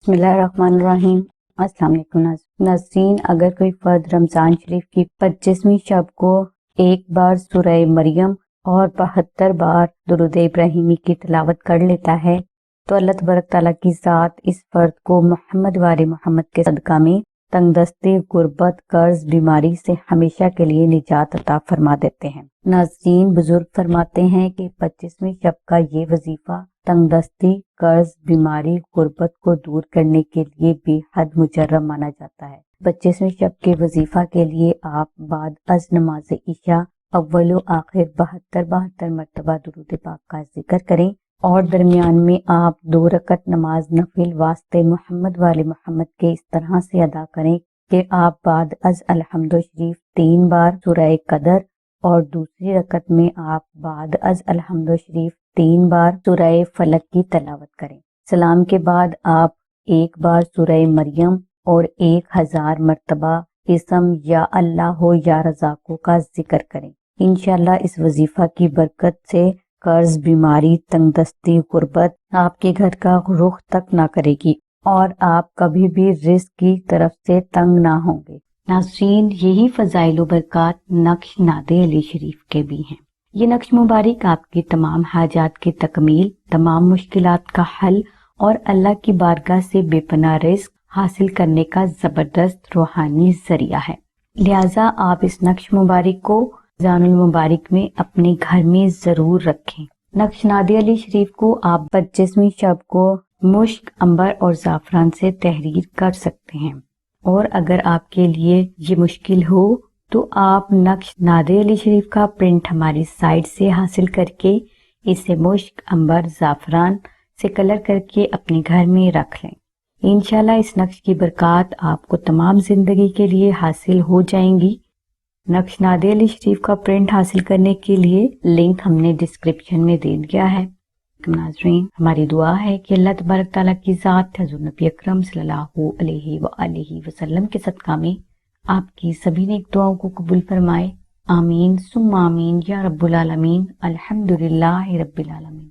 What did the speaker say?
بسم اللہ الرحمن الرحیم۔ السلام علیکم ناظرین، اگر کوئی فرد رمضان شریف کی 25ویں شب کو ایک بار سورہ مریم اور 72 بار درود ابراہیمی کی تلاوت کر لیتا ہے تو اللہ تبارک تعالیٰ کی ذات اس فرد کو محمد وال محمد کے صدقہ میں تنگ دستی، غربت، قرض، بیماری سے ہمیشہ کے لیے نجات عطا فرما دیتے ہیں۔ ناظرین، بزرگ فرماتے ہیں کہ 25ویں شب کا یہ وظیفہ تنگ دستی، قرض، بیماری، غربت کو دور کرنے کے لیے بے حد مجرب مانا جاتا ہے۔ 25ویں شب کے وظیفہ کے لیے آپ بعد از نماز عشاء اول و آخر 72 مرتبہ درود پاک کا ذکر کریں اور درمیان میں آپ 2 رکعت نماز نفل واسطے محمد وال محمد کے اس طرح سے ادا کریں کہ آپ بعد از الحمد شریف 3 بار سورہ قدر اور دوسری رکعت میں آپ بعد از الحمد شریف 3 بار سورہ فلق کی تلاوت کریں۔ سلام کے بعد آپ 1 بار سورہ مریم اور 1000 مرتبہ اسم یا اللہ ہو یا رزاقو کا ذکر کریں۔ انشاءاللہ اس وظیفہ کی برکت سے قرض، بیماری، تنگ دستی، غربت آپ کے گھر کا رخ تک نہ کرے گی اور آپ کبھی بھی رزق کی طرف سے تنگ نہ ہوں گے۔ ناظرین، یہی فضائل و برکات نقش ناد علی شریف کے بھی ہیں۔ یہ نقش مبارک آپ کی تمام حاجات کی تکمیل، تمام مشکلات کا حل اور اللہ کی بارگاہ سے بے پناہ رزق حاصل کرنے کا زبردست روحانی ذریعہ ہے۔ لہٰذا آپ اس نقش مبارک کو رمضان المبارک میں اپنے گھر میں ضرور رکھیں۔ نقش ناد علی شریف کو آپ 25ویں شب کو مشک، عنبر اور زعفران سے تحریر کر سکتے ہیں، اور اگر آپ کے لیے یہ مشکل ہو تو آپ نقش ناد علی شریف کا پرنٹ ہماری سائٹ سے حاصل کر کے اسے مشک، عنبر، زعفران سے کلر کر کے اپنے گھر میں رکھ لیں۔ انشاءاللہ اس نقش کی برکات آپ کو تمام زندگی کے لیے حاصل ہو جائیں گی۔ نقش ناد علی شریف کا پرنٹ حاصل کرنے کے لیے لنک ہم نے ڈسکرپشن میں دے دیا ہے۔ ناظرین، ہماری دعا ہے کہ اللہ تبارک تعالیٰ کی ذات حضور نبی اکرم صلی اللہ علیہ وآلہ وسلم کے صدقہ میں آپ کی سبھی نیک دعاؤں کو قبول فرمائے۔ آمین ثم آمین یا رب العالمین۔ الحمدللہ رب العالمین۔